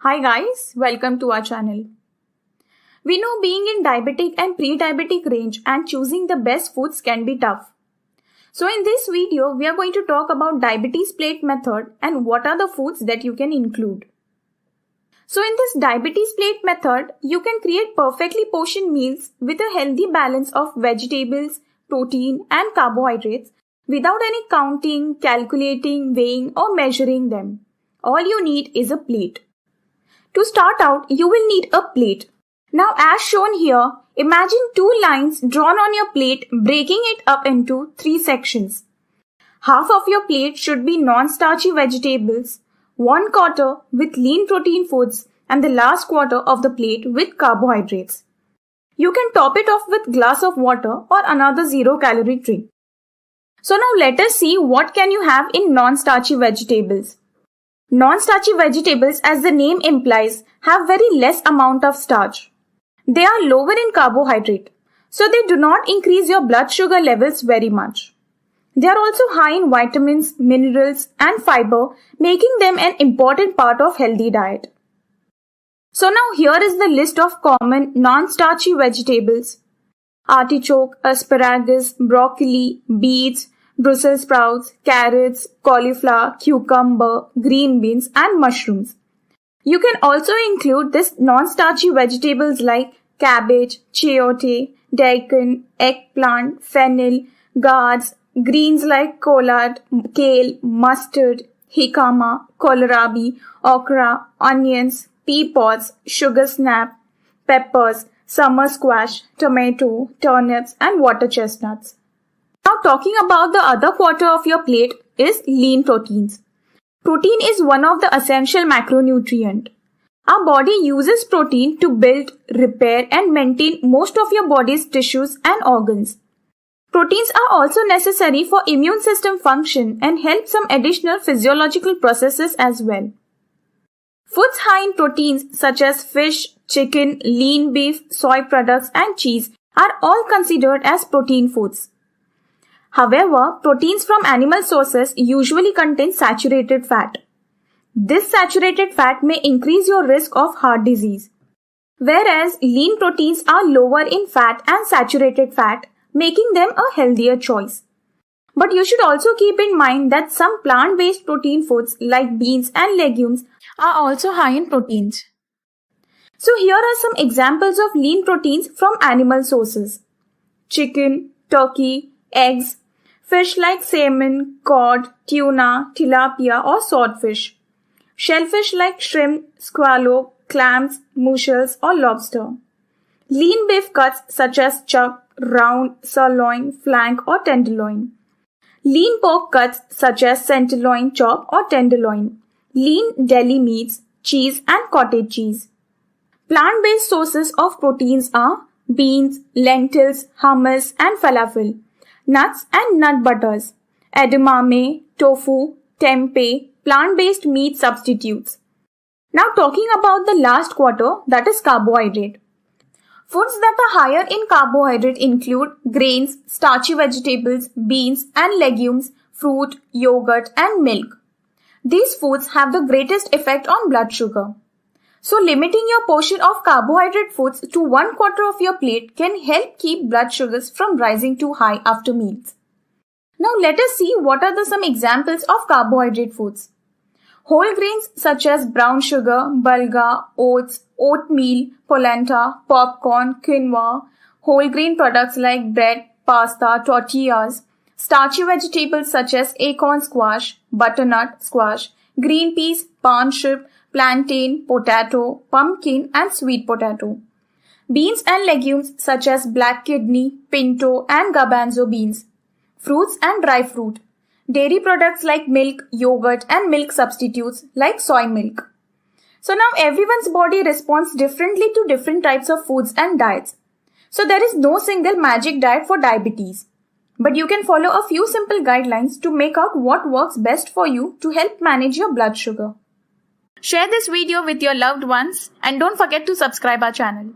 Hi guys, welcome to our channel. We know being in diabetic and pre-diabetic range and choosing the best foods can be tough. So in this video, we are going to talk about diabetes plate method and what are the foods that you can include. So in this diabetes plate method, you can create perfectly portioned meals with a healthy balance of vegetables, protein and carbohydrates without any counting, calculating, weighing or measuring them. All you need is a plate. To start out, you will need a plate. Now as shown here, imagine two lines drawn on your plate, breaking it up into three sections. Half of your plate should be non-starchy vegetables, 1/4 with lean protein foods, and the last quarter of the plate with carbohydrates. You can top it off with glass of water or another 0-calorie drink. So now let us see what can you have in non-starchy vegetables. Non-starchy vegetables, as the name implies, have very less amount of starch. They are lower in carbohydrate, so they do not increase your blood sugar levels very much. They are also high in vitamins, minerals and fiber, making them an important part of healthy diet. So now here is the list of common non-starchy vegetables: artichoke, asparagus, broccoli, beets, Brussels sprouts, carrots, cauliflower, cucumber, green beans and mushrooms. You can also include this non-starchy vegetables like cabbage, chayote, daikon, eggplant, fennel, gourds, greens like collard, kale, mustard, jicama, kohlrabi, okra, onions, pea pods, sugar snap, peppers, summer squash, tomato, turnips and water chestnuts. Now talking about the other quarter of your plate is lean proteins. Protein is one of the essential macronutrient. Our body uses protein to build, repair and maintain most of your body's tissues and organs. Proteins are also necessary for immune system function and help some additional physiological processes as well. Foods high in proteins such as fish, chicken, lean beef, soy products and cheese are all considered as protein foods. However, proteins from animal sources usually contain saturated fat. This saturated fat may increase your risk of heart disease, whereas lean proteins are lower in fat and saturated fat, making them a healthier choice. But you should also keep in mind that some plant-based protein foods like beans and legumes are also high in proteins. So here are some examples of lean proteins from animal sources: chicken, turkey, eggs, fish like salmon, cod, tuna, tilapia or swordfish, shellfish like shrimp, scallop, clams, mussels or lobster, lean beef cuts such as chuck, round, sirloin, flank or tenderloin, lean pork cuts such as tenderloin chop or tenderloin, lean deli meats, cheese and cottage cheese. Plant-based sources of proteins are beans, lentils, hummus and falafel, nuts and nut butters, edamame, tofu, tempeh, plant-based meat substitutes. Now talking about the last quarter, that is carbohydrate. Foods that are higher in carbohydrate include grains, starchy vegetables, beans and legumes, fruit, yogurt and milk. These foods have the greatest effect on blood sugar. So limiting your portion of carbohydrate foods to 1/4 of your plate can help keep blood sugars from rising too high after meals. Now let us see what are some examples of carbohydrate foods. Whole grains such as brown sugar, bulgur, oats, oatmeal, polenta, popcorn, quinoa, whole grain products like bread, pasta, tortillas, starchy vegetables such as acorn squash, butternut squash, green peas, palm shrimp, plantain, potato, pumpkin and sweet potato. Beans and legumes such as black kidney, pinto and garbanzo beans. Fruits and dry fruit. Dairy products like milk, yogurt and milk substitutes like soy milk. So now everyone's body responds differently to different types of foods and diets. So there is no single magic diet for diabetes. But you can follow a few simple guidelines to make out what works best for you to help manage your blood sugar. Share this video with your loved ones and don't forget to subscribe our channel.